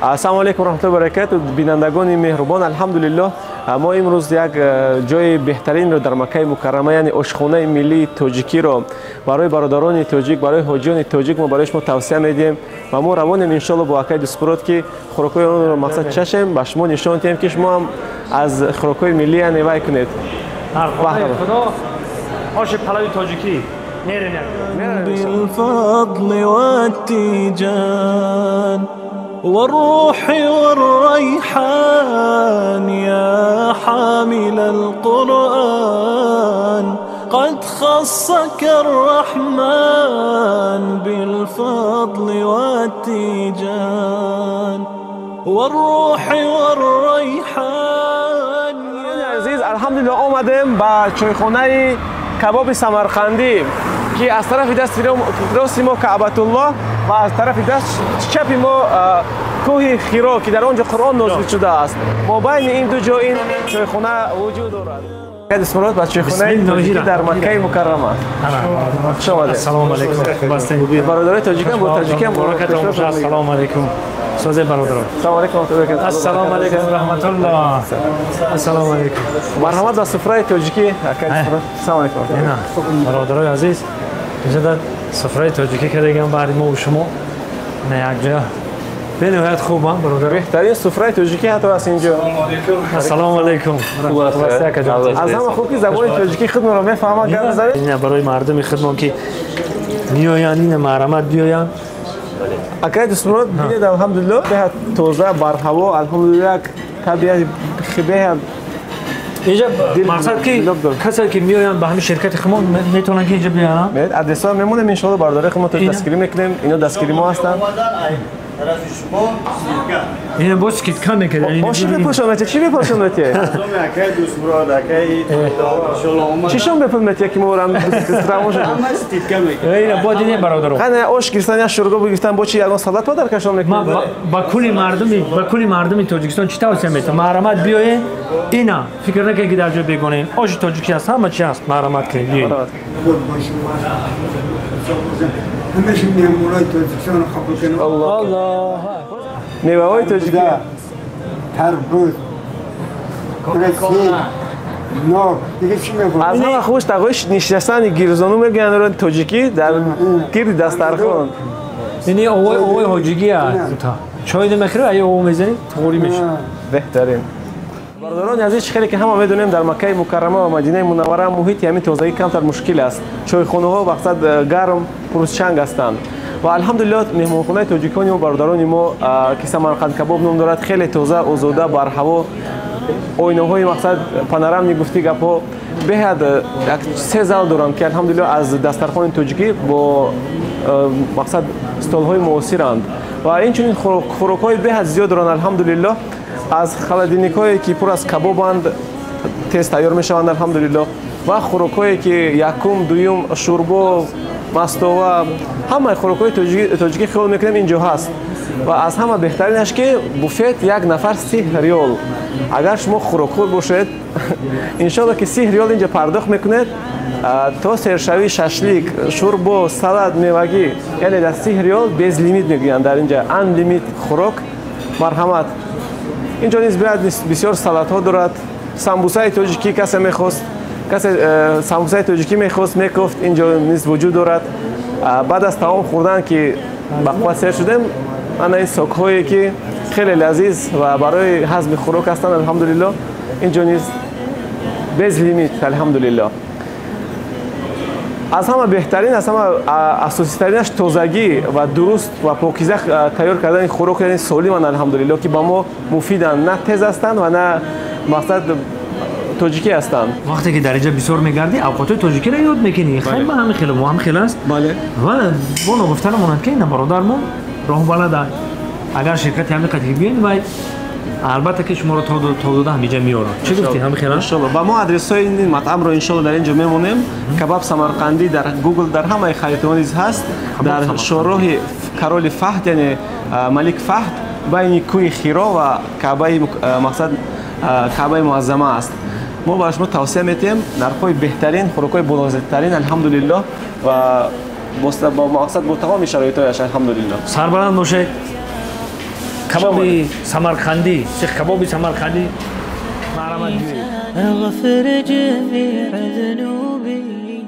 السلام علیکم و رحمت الله و برکاته. بینندگان مهربان، الحمدلله ما امروز یک جای بهترین رو در مکه مکرمه یعنی آشخانه ملی تاجیکی رو برای برادران تاجیک، برای حاجیان تاجیک ما برای شما توصیه میدیم و ما روانیم ان شاء الله با عقاید سپورت که خوراکای اون رو مقصد چشم به شما نشون دهیم که شما هم از خوراکای ملی انوای کنید. خدا آش پلوی تاجیکی بالفضل والتيجان والروح والريحان يا حامل القرآن قد خصك الرحمن بالفضل والتيجان والروح والريحان يا عزيز الحمدلله آمدیم با چایخانه کباب سمرقندی که از طرف دست راست ما کعبة الله و از طرف دست چپ ما کوه خیرا که در آنجا قرآن نازل شده است. ما بین این دو جا این چایخانه وجود دارد. اسمرات با چایخانه تاجیکی در مکه مکرمه. السلام علیکم. برادرای تاجیکان با تاجیکی برکت آموزش. السلام علیکم. سوزه برادران. السلام علیکم. السلام علیکم رحمت الله. السلام علیکم. مرحمت با سفره تاجیکی. السلام علیکم. برادرای عزیز، اینجا سفره تاجیکی که دیگه برای ما و شما نه یک جا به نهایت خوبه برادر. بهترین سفره تاجیکی حتی از اینجا. السلام علیکم. از همه خوب که زبان تاجیکی خود رو میفهمم گرد زدید. این برای مردم خودمان که میآیند این مرحمت بیایند. عقاید سپورت بینید الحمدلله به توزه بر هوا الحمدلله طبیعت خوبه. اینجا مقصد که کسایی که میآیند به همین شرکت خودمان میتونن که اینجا بیان. آدرس ها میمونه ان شاء الله بارداره خودمون تو دستگیری میکنیم. اینا دستگیری ما هستن. این باز کیت کم میکنه. باشه بپوشم چی بپوشم متیه؟ چیشون بپوشم متیه که مورم استراموش. این با دینه برادران. خانه آش گرفتن یا شورگو بگیرتن با چی یگان سالات پدر کشون میکنم. با کلی مردمی تاجیکستان چی توصیه میکنم؟ مرحمت بیایید. اینا فکر نکنید که در جای بیگانه آش تاجیکی هست همه چی هست مرحمت کنید. همشون میمونای تاجیکستان قبول کنن. الله. میوه‌های تاجیکی. تربوز. نه دیگه چی میگم؟ از همه خوش تقویش نشستن گیرزانو میگن رو تاجیکی در گیر دسترخوان. یعنی اوه حاجیگی هست. چای نمیخوره اگه اوه میزنی طوری میشه. بهترین. برادران عزیز خیلی که همه میدونیم در مکه مکرمه و مدینه منوره محیط همین تازگی کمتر مشکل است. چایخانه ها مقصد گرم پرسچنگ هستند و الحمدلله مهمانخانه تاجیکانی و برادران ما که سمرقند کباب نام دارد خیلی تازه آزاده بر هوا آینه های مقصد پانورام گفتی گپا بهد یک سه زال دارند که الحمدلله از دسترخوان تاجیکی با مقصد استال های معاصرند و اینچنین خوراک های بهد زیاد دارند الحمدلله. از خلدینیکایی که پر از کبابند تست تیار میشوند الحمدلله و خوراکایی که یکم دوم شوربا مستوا همه خوراکای تاجیکی خیال میکنیم اینجا هست و از همه بهترینش که بوفت یک نفر 30 ریال. اگر شما خوراکخور باشید ان شاء الله که 30 ریال اینجا پرداخت میکنید تا سرشوی ششلیک شوربا سالاد میوگی یعنی در 30 ریال بیز لیمیت میگویند در اینجا ان لیمیت خوراک. مرحمت. اینجا نیز بسیار سالاد ها دارد. سمبوسه تاجیکی کسی میخواست سمبوسه تاجیکی میخواست میگفت اینجا نیز وجود دارد. بعد از تمام خوردن که بقوت سیر شدیم انا این ساک هایی که خیلی لذیذ و برای هضم خوراک هستند الحمدلله اینجا نیز بیز لیمیت الحمدلله. از همه بهترین از همه اساسی ترینش تازگی و درست و پاکیزه تیار کردن این خوراک یعنی سالم الحمدلله که با ما مفیدند نه تیز هستند و نه مقصد تاجیکی هستند. وقتی که در اینجا بسیار میگردی اوقات تاجیکی را یاد میکنی. خیلی ما هم خیلی است. بله. و با گفتن مونند که این برادرمون راه بلده. اگر شرکت همین قضیه بیاین و البته که شما رو تا داده همینجا میارن. چی گفتی همین خیلی؟ ان شاء الله. با ما آدرس های این مطعم رو ان شاء الله در اینجا میمونیم. کباب سمرقندی در گوگل در همه خریداری هست. در شوراه کرول فهد یعنی ملک فهد بین کوه خیرا و کعبه مقصد کعبه معظمه است. ما برای شما توصیه میتیم نرخ‌های بهترین خوراک‌های بلندترین الحمدلله و با مقصد با تمام شرایطش الحمدلله. سربلند باشه. کبابی سمرقندی سیخ کبابی سمرقندی معلومات اغفر جميع ذنوبي